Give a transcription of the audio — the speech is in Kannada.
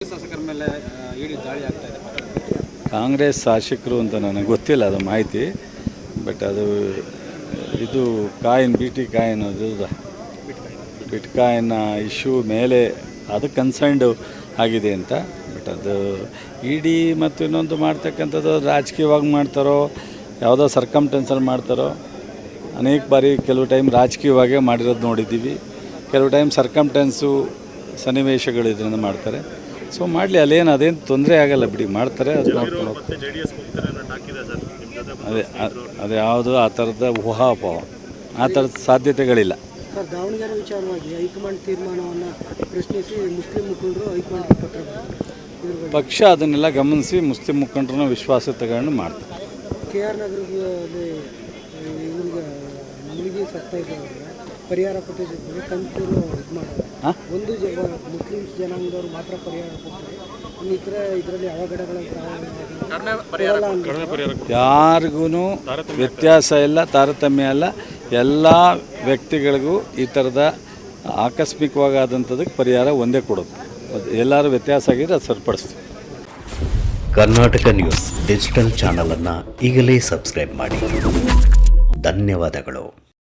ಶಾಸಕರ ಮೇಲೆ ಇಡಿ ದಾಳಿ ಆಗ್ತಾ ಇದೆ. ಕಾಂಗ್ರೆಸ್ ಶಾಸಕರು ಅಂತ ನನಗೆ ಗೊತ್ತಿಲ್ಲ ಅದು ಮಾಹಿತಿ. ಬಟ್ ಅದು ಇದು ಕಾಯಿನ್ ಕಾಯಿನ್ ಅದು ಬಿಟ್ಕಾಯಿನ್ ಇಶ್ಯೂ ಮೇಲೆ ಅದು ಕನ್ಸರ್ನ್ಡ್ ಆಗಿದೆ ಅಂತ. ಬಟ್ ಅದು ಇಡಿ ಮತ್ತು ಇನ್ನೊಂದು ಮಾಡ್ತಕ್ಕಂಥದ್ದು ರಾಜಕೀಯವಾಗಿ ಮಾಡ್ತಾರೋ ಯಾವುದೋ ಸರ್ಕಮ್ಟೆನ್ಸಲ್ಲಿ ಮಾಡ್ತಾರೋ. ಅನೇಕ ಬಾರಿ ಕೆಲವು ಟೈಮ್ ರಾಜಕೀಯವಾಗೇ ಮಾಡಿರೋದು ನೋಡಿದ್ದೀವಿ, ಕೆಲವು ಟೈಮ್ ಸರ್ಕಮ್ಟೆನ್ಸು ಸನ್ನಿವೇಶಗಳು ಇದರಿಂದ ಮಾಡ್ತಾರೆ. ಸೊ ಮಾಡಲಿ, ಅದೇನು ತೊಂದರೆ ಆಗಲ್ಲ ಬಿಡಿ, ಮಾಡ್ತಾರೆ. ಅದು ನೋಡ್ಕೊಂಡು ಅದು ಯಾವುದು ಆ ಥರದ ಊಹಾಪೋಹ, ಆ ಥರದ ಸಾಧ್ಯತೆಗಳಿಲ್ಲ. ಸರ್, ದಾವಣಗೆರೆ ವಿಚಾರವಾಗಿ ಹೈಕಮಾಂಡ್ ತೀರ್ಮಾನವನ್ನು ಪ್ರಶ್ನಿಸಿ ಮುಸ್ಲಿಂ ಮುಖಂಡರು ಹೈಕಮಾಂಡ್ಗೆ ಪತ್ರ ಬರೆದಿದ್ದಾರೆ. ಪಕ್ಷ ಅದನ್ನೆಲ್ಲ ಗಮನಿಸಿ ಮುಸ್ಲಿಂ ಮುಖಂಡರನ್ನ ವಿಶ್ವಾಸ ತಗೊಂಡು ಮಾಡ್ತಾರೆ. KR ನಗರದಲ್ಲಿ ಇವ್ರಿಗೆ ಮುಳುಗಿ ಸತ್ತ ಇದ್ದವ್ರಿಗೆ ಪರಿಹಾರ ಕೊಟ್ಟಿದ್ದಕ್ಕೆ ಕಂತೂರು ಇದು ಮಾಡೋದು. ಒಂದು ಮುಸ್ಲಿಮ್ಸ್ ಜನಾಂಗದವ್ರು ಮಾತ್ರ ಪರಿಹಾರ ಕೊಡ್ತಾರೆ, ಇನ್ನಿತರ ಇದರಲ್ಲಿ ಅವಘಡಗಳ ಯಾರಿಗೂ ವ್ಯತ್ಯಾಸ ಇಲ್ಲ, ತಾರತಮ್ಯ ಇಲ್ಲ. ಎಲ್ಲ ವ್ಯಕ್ತಿಗಳಿಗೂ ಈ ಥರದ ಆಕಸ್ಮಿಕವಾದಂಥದಕ್ಕೆ ಪರಿಹಾರ ಒಂದೇ ಕೊಡೋದು. ಎಲ್ಲರೂ ವ್ಯತ್ಯಾಸ ಆಗಿದ್ರೆ ಅದು ಸರಿಪಡಿಸ್ತೀವಿ. ಕರ್ನಾಟಕ ನ್ಯೂಸ್ ಡಿಜಿಟಲ್ ಚಾನಲನ್ನು ಈಗಲೇ ಸಬ್ಸ್ಕ್ರೈಬ್ ಮಾಡಿ. ಧನ್ಯವಾದಗಳು.